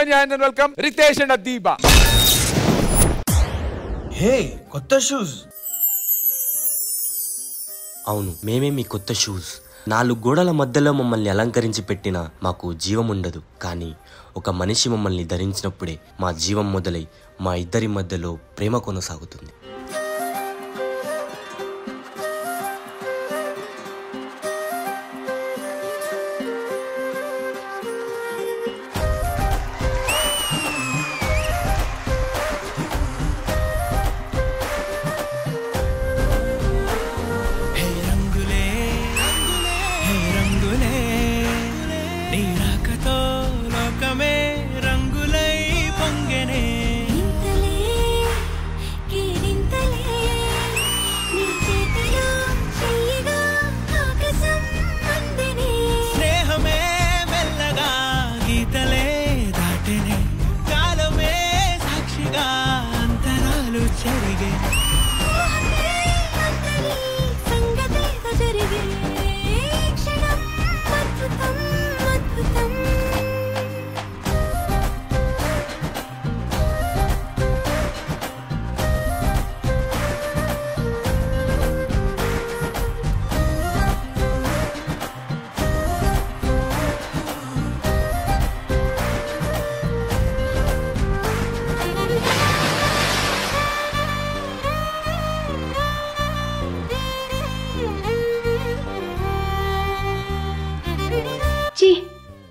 join your hands and welcome Ritesh and Adiba. Hey, kotta shoes. అవును, మేమే మీ కొత్త shoes. 4 గోడల మధ్యలో మమ్మల్ని అలంకరించి పెట్టినా మాకు జీవం ఉండదు. కానీ ఒక మనిషి మమ్మల్ని ధరించినప్పుడే మా జీవం మొదలై మా ఇద్దరి మధ్యలో ప్రేమ కొనసాగుతుంది.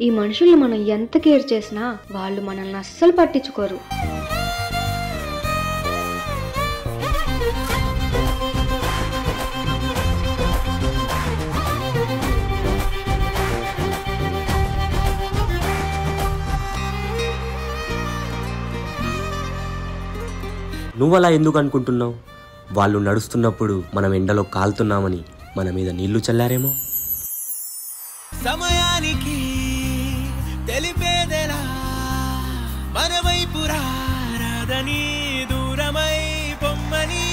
ఈ మనుషుల్ని మనం ఎంత కేర్ చేసినా వాళ్ళు మనల్ని అస్సలు పట్టించుకోరు. నువ్వలా ఎందుకు అనుకుంటున్నావు? వాళ్ళు నడుస్తున్నప్పుడు మనం ఎండలో కాలుతున్నామని మన మీద నీళ్లు చల్లారేమో. సమయానికి తెలిపేదెలా మన వైపు రాదని దూరమై పొమ్మని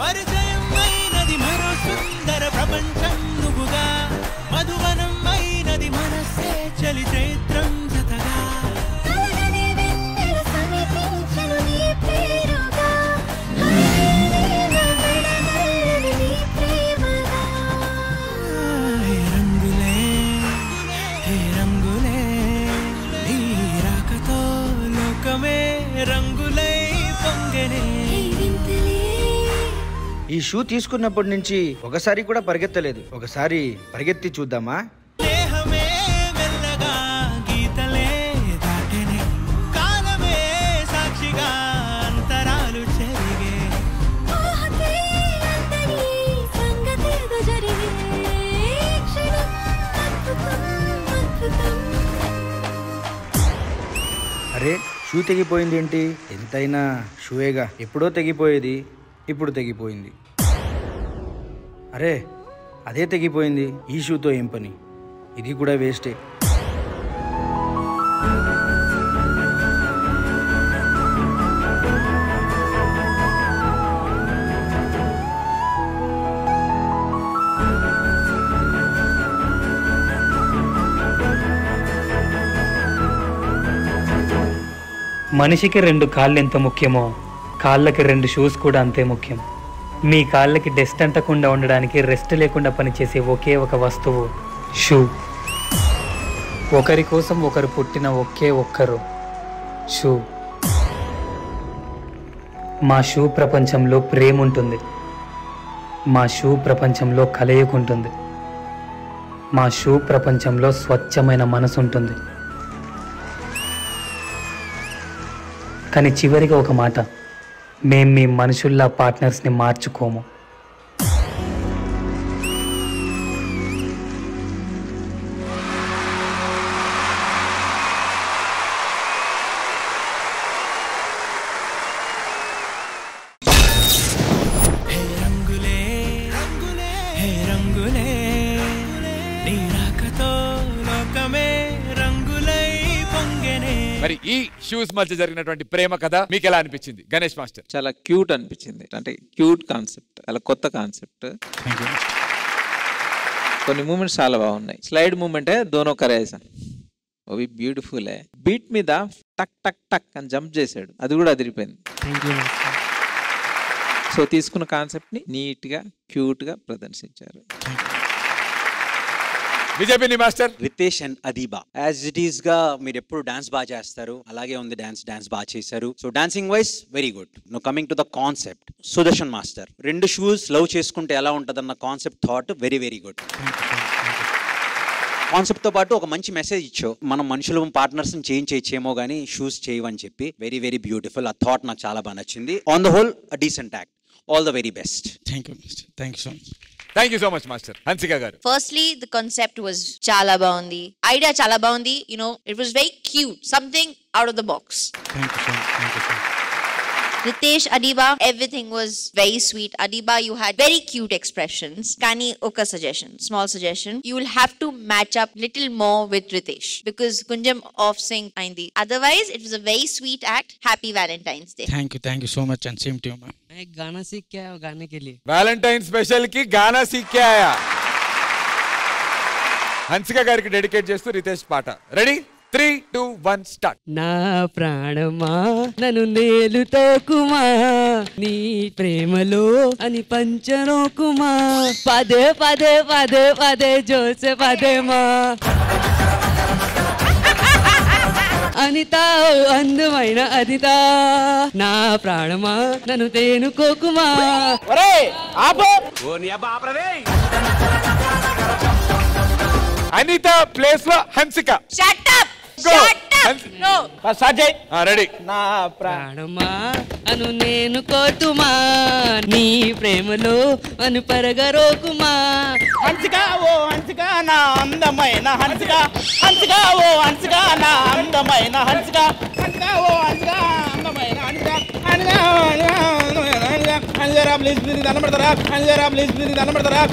పరిచయం అయినది మరో సుందర ప్రపంచం నువ్వుగా మధువనం అయినది మనసే చలి చైత్రం జతగా ఈ షూ తీసుకున్నప్పటి నుంచి ఒకసారి కూడా పరిగెత్తలేదు. ఒకసారి పరిగెత్తి చూద్దామా? అరే, షూ తెగిపోయింది ఏంటి? ఎంతైనా షూయేగా. ఎప్పుడో తెగిపోయేది, ఇప్పుడు తెగిపోయింది. అరే, అదే తెగిపోయింది. ఈ షూతో ఏం పని? ఇది కూడా వేస్టే. మనిషికి 2 కాళ్ళు ఎంత ముఖ్యమో కాళ్ళకి 2 షూస్ కూడా అంతే ముఖ్యం. మీ కాళ్ళకి డస్ట్ అంటకుండా ఉండడానికి రెస్ట్ లేకుండా పనిచేసే ఒకే ఒక వస్తువు షూ. ఒకరి కోసం ఒకరు పుట్టిన ఒకే ఒక్కరు షూ. మా షూ ప్రపంచంలో ప్రేమ ఉంటుంది. మా షూ ప్రపంచంలో కలయిక ఉంటుంది. మా షూ ప్రపంచంలో స్వచ్ఛమైన మనసు ఉంటుంది. కానీ చివరిగా ఒక మాట, మేం మీ మనుషుల్లా పార్ట్నర్స్ని మార్చుకోము. మరి ఈ షూస్ మధ్య జరిగినటువంటి ప్రేమ కథ మీకు ఎలా అనిపించింది గణేష్ మాస్టర్? చాలా క్యూట్ అనిపించింది. అంటే క్యూట్ కాన్సెప్ట్, చాలా కొత్త కాన్సెప్ట్. కొన్ని మూమెంట్స్ చాలా బాగున్నాయి. స్లైడ్ మూమెంట్ దోనో కరేసా అవి బ్యూటిఫుల్. బీట్ మీద టక్ టక్ టక్ అని జంప్ చేశాడు, అది కూడా అదిరిపోయింది. సో తీసుకున్న కాన్సెప్ట్ ని నీట్ గా క్యూట్ గా ప్రదర్శించారు. విజయపిని master. Ritesh and Adeeba as it is గా మీరు ఎప్పుడు డాన్స్ బాగా చేస్తారు, అలాగే ఉంది డాన్స్ బాగా చేశారు. So dancing wise very good. No coming to the concept, Sudarshan master 2 shoes love చేసుకుంటే ఎలా ఉంటదన్న concept thought very very good. Concept తో పాటు ఒక మంచి మెసేజ్ ఇచ్చావు, మనం మనుషులు పార్ట్నర్స్ చేంజ్ చేయొచ్చేమో కానీ షూస్ చేయవని చెప్పి. Very very beautiful. ఆ థాట్ నాకు చాలా బాగా నచ్చింది. On the whole decent act. All the very best. Thank you master. Thank you so much. Thank you so much master. Hansika గారు. Firstly, the concept was chala baundi. Idea chala baundi. You know, it was very cute. Something out of the box. Thank you so much. Thank you so much. Ritesh, Adiba, everything was very sweet. Adiba, you had very cute expressions. Kani, oka suggestion, small suggestion. You will have to match up little more with Ritesh because Kunjam off sync aindi. Otherwise, it was a very sweet act. Happy Valentine's Day. Thank you so much and same to you, ma'am. मैं गाना सीख के आया हूँ गाने के लिए. Valentine special की गाना सीख के आया. హన్సిక గారికి డెడికేట్ చేస్తూ రితేష్ పాట. రెడీ? 3, 2, 1 స్టార్ట్. నా ప్రాణమా నన్ను నేలుతోకుమా, నీ ప్రేమలో అని పంచనోకుమా, పదే పదే పదే పదే జోసే పదేమా, అనిత అందమైన అనిత, నా ప్రాణమా నన్ను తేనుకోకుమా. అనిత ప్లేస్ లో Hansika. Shut up! Shut up! No! Ready? నా ప్రాణమా అను నేను కోతుమా, నీ ప్రేమలో అను పరగరోకుమా. హన్సిక ఓ హన్సిక నా అందమైన హన్సిక, హన్సిక ఓ హన్సిక నా అందమైన హన్సిక, హన్సిక ఓ హన్సిక అందమైన హన్సిక, హన్సిక హన్సిక ప్లీజ్ దండం పెడతారా, హన్సిక ప్లీజ్ దండం పెడతారా.